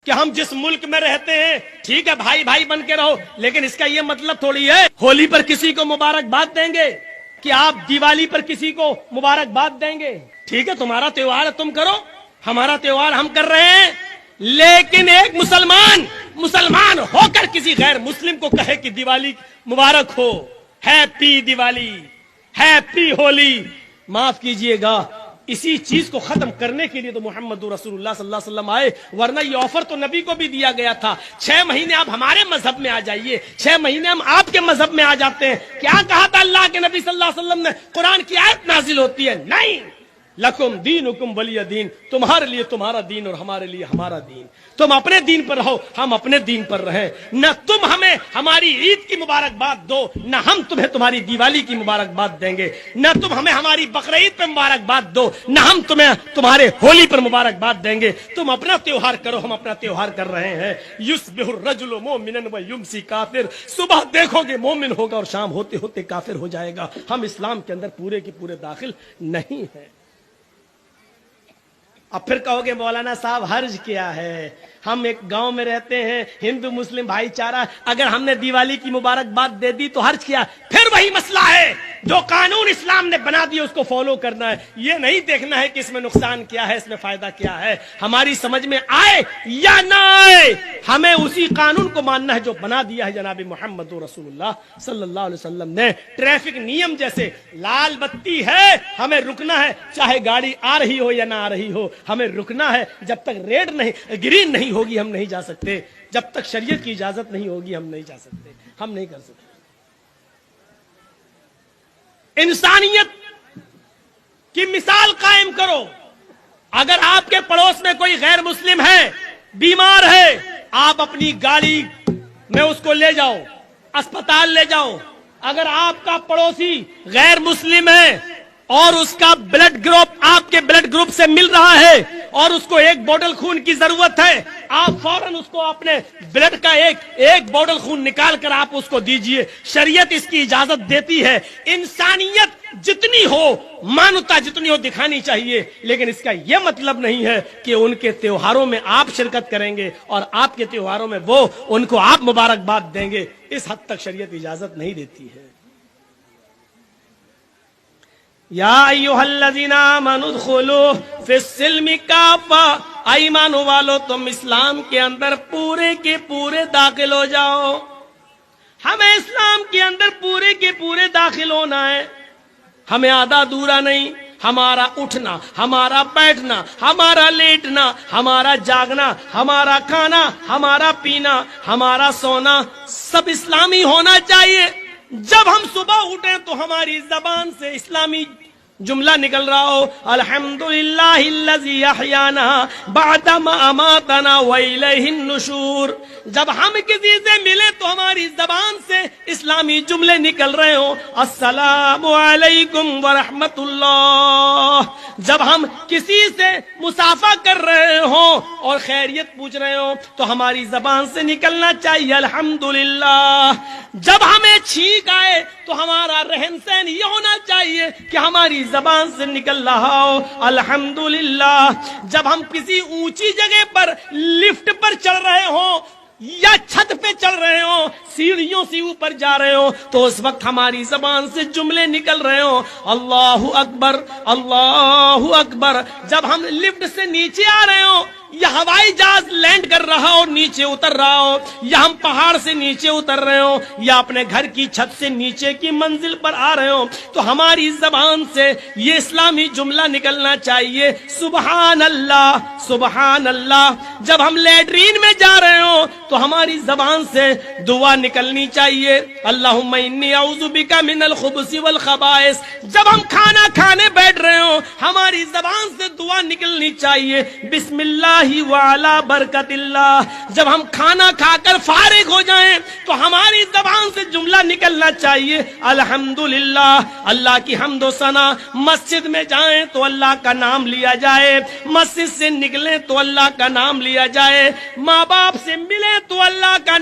کہ ہم جس ملک میں رہتے ہیں ٹھیک ہے بھائی بھائی بن کے رہو، لیکن اس کا یہ مطلب تھوڑی ہے ہولی پر کسی کو مبارکباد دیں گے کہ آپ دیوالی پر کسی کو مبارکباد دیں گے. ٹھیک ہے تمہارا تہوار ہے تم کرو، ہمارا تہوار ہم کر رہے ہیں، لیکن ایک مسلمان ہو کر کسی غیر مسلم کو کہے کہ دیوالی مبارک ہو، ہیپی دیوالی، ہیپی ہولی، معاف کیجئے گا اسی چیز کو ختم کرنے کے لیے تو محمد رسول اللہ صلی اللہ علیہ وسلم آئے، ورنہ یہ آفر تو نبی کو بھی دیا گیا تھا 6 مہینے آپ ہمارے مذہب میں آ جائیے، 6 مہینے ہم آپ کے مذہب میں آ جاتے ہیں. کیا کہا تھا اللہ کے نبی صلی اللہ علیہ وسلم نے؟ قرآن کی آیت نازل ہوتی ہے، نہیں لکم دینکم ولی دین، تمہارے لیے تمہارا دین اور ہمارے لیے ہمارا دین. تم اپنے دین پر رہو، ہم اپنے دین پر رہیں. نہ تم ہمیں ہماری عید کی مبارکباد دو، نہ ہم تمہیں تمہاری دیوالی کی مبارکباد دیں گے. نہ تم ہمیں ہماری بقرعید پہ مبارکباد دو، نہ ہم تمہیں تمہارے ہولی پر مبارکباد دیں گے. تم اپنا تہوار کرو، ہم اپنا تہوار کر رہے ہیں. یصبح الرجل مومنا ویمسی کافر، صبح دیکھو گے مومن ہوگا اور شام ہوتے ہوتے کافر ہو جائے گا. ہم اسلام کے اندر پورے کے پورے داخل نہیں ہیں. اب پھر کہو گے مولانا صاحب حرج کیا ہے، ہم ایک گاؤں میں رہتے ہیں، ہندو مسلم بھائی چارہ، اگر ہم نے دیوالی کی مبارکباد دے دی تو حرج کیا؟ پھر وہی مسئلہ ہے، جو قانون اسلام نے بنا دیا اس کو فالو کرنا ہے. یہ نہیں دیکھنا ہے کہ اس میں نقصان کیا ہے، اس میں فائدہ کیا ہے. ہماری سمجھ میں آئے یا نہ آئے، ہمیں اسی قانون کو ماننا ہے جو بنا دیا ہے جناب محمد رسول اللہ صلی اللہ علیہ وسلم نے. ٹریفک نیم جیسے لال بتی ہے ہمیں رکنا ہے، چاہے گاڑی آ رہی ہو یا نہ آ رہی ہو، ہمیں رکنا ہے. جب تک ریڈ نہیں گرین نہیں ہوگی ہم نہیں جا سکتے، جب تک شریعت کی اجازت نہیں ہوگی ہم نہیں جا سکتے، ہم نہیں کر سکتے. انسانیت کی مثال قائم کرو. اگر آپ کے پڑوس میں کوئی غیر مسلم ہے، بیمار ہے، آپ اپنی گاڑی میں اس کو لے جاؤ، اسپتال لے جاؤ. اگر آپ کا پڑوسی غیر مسلم ہے اور اس کا بلڈ گروپ آپ کے بلڈ گروپ سے مل رہا ہے اور اس کو 1 بوتل خون کی ضرورت ہے، آپ فوراً اس کو اپنے بلڈ کا ایک بوتل خون نکال کر آپ اس کو دیجئے. شریعت اس کی اجازت دیتی ہے. انسانیت جتنی ہو، مانوتا جتنی ہو دکھانی چاہیے، لیکن اس کا یہ مطلب نہیں ہے کہ ان کے تہواروں میں آپ شرکت کریں گے اور آپ کے تہواروں میں وہ ان کو آپ مبارکباد دیں گے. اس حد تک شریعت اجازت نہیں دیتی ہے. یا ایھا الذین آمنوا ادخلوا فی السلم کافہ، ایمان والو تم اسلام کے اندر پورے کے پورے داخل ہو جاؤ. ہمیں اسلام کے اندر پورے کے پورے داخل ہونا ہے. ہمیں آدھا ادھورا نہیں. ہمارا اٹھنا، ہمارا بیٹھنا، ہمارا لیٹنا، ہمارا جاگنا، ہمارا کھانا، ہمارا پینا، ہمارا سونا سب اسلامی ہونا چاہیے. جب ہم صبح اٹھیں تو ہماری زبان سے اسلامی جملہ نکل رہا ہو، الحمدللہ الذی احیانا بعد ما اماتنا والیہ النشور. جب ہم کسی سے ملے تو ہماری زبان سے اسلامی جملے نکل رہے ہوں، السلام علیکم ورحمت اللہ. جب ہم کسی سے مصافحہ کر رہے ہوں اور خیریت پوچھ رہے ہوں تو ہماری زبان سے نکلنا چاہیے الحمدللہ. جب ہمیں چھینک آئے تو ہمارا رہن سہن یہ ہونا چاہیے کہ ہماری زبان سے نکل رہا ہو الحمدللہ. جب ہم کسی اونچی جگہ پر لفٹ پر چڑھ رہے ہوں یا چھت پہ چڑھ رہے ہوں، سیڑھیوں سے اوپر جا رہے ہوں، تو اس وقت ہماری زبان سے جملے نکل رہے ہوں اللہ اکبر اللہ اکبر. جب ہم لفٹ سے نیچے آ رہے ہوں یا ہوائی جہاز لینڈ کر رہا ہو نیچے اتر رہا ہو، یا ہم پہاڑ سے نیچے اتر رہے ہوں یا اپنے گھر کی چھت سے نیچے کی منزل پر آ رہے ہوں، تو ہماری زبان سے یہ اسلامی جملہ نکلنا چاہیے سبحان اللہ سبحان اللہ. جب ہم لیٹرین میں جا رہے ہوں تو ہماری زبان سے دعا نکلنی چاہیے اللہم انی اعوذ بک من الخبث والخبائث. جب ہم کھانا کھانے بیٹھ رہے ہوں ہماری زبان سے دعا نکلنی چاہیے بسم اللہ وعلا برکت اللہ. جب ہم کھانا کھا کر فارغ ہو جائیں تو ہماری زبان سے جملہ نکلنا چاہیے الحمدللہ. اللہ کی حمد و ثنا. مسجد میں جائیں تو اللہ کا نام لیا جائے، مسجد سے نکلیں تو اللہ کا نام لیا جائے، ماں باپ سے ملیں تو اللہ کا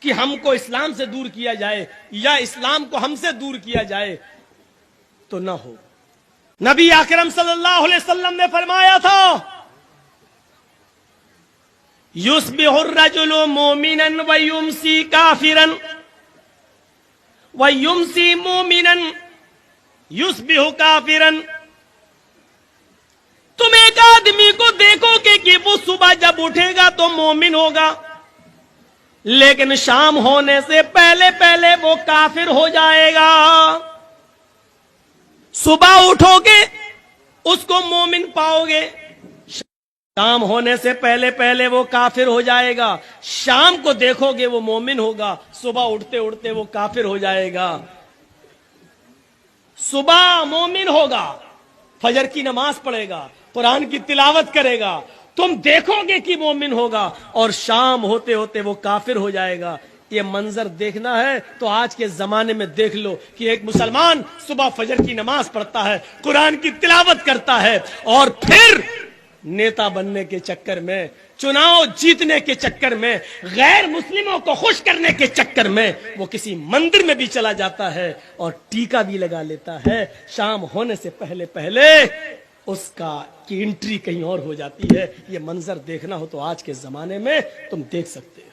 کہ ہم کو اسلام سے دور کیا جائے یا اسلام کو ہم سے دور کیا جائے تو نہ ہو۔ نبی اکرم صلی اللہ علیہ وسلم نے فرمایا تھا یصبح الرجل مومنا ویمسی کافرا ویمسی مومنا یصبح کافرا۔ تم ایک آدمی کو دیکھو گے کہ وہ صبح جب اٹھے گا تو مومن ہوگا، لیکن شام ہونے سے پہلے پہلے وہ کافر ہو جائے گا۔ صبح اٹھو گے اس کو مومن پاؤ گے، شام ہونے سے پہلے پہلے وہ کافر ہو جائے گا۔ شام کو دیکھو گے وہ مومن ہوگا، صبح اٹھتے اٹھتے وہ کافر ہو جائے گا۔ صبح مومن ہوگا، فجر کی نماز پڑھے گا، قرآن کی تلاوت کرے گا، تم دیکھو گے کہ مومن ہوگا، اور شام ہوتے ہوتے وہ کافر ہو جائے گا۔ یہ منظر دیکھنا ہے تو آج کے زمانے میں دیکھ لو کہ ایک مسلمان صبح فجر کی نماز پڑھتا ہے، قرآن کی تلاوت کرتا ہے، اور پھر نیتا بننے کے چکر میں، چناؤ جیتنے کے چکر میں، غیر مسلموں کو خوش کرنے کے چکر میں وہ کسی مندر میں بھی چلا جاتا ہے اور ٹیکا بھی لگا لیتا ہے۔ شام ہونے سے پہلے پہلے اس کی انٹری کہیں اور ہو جاتی ہے۔ یہ منظر دیکھنا ہو تو آج کے زمانے میں تم دیکھ سکتے ہو۔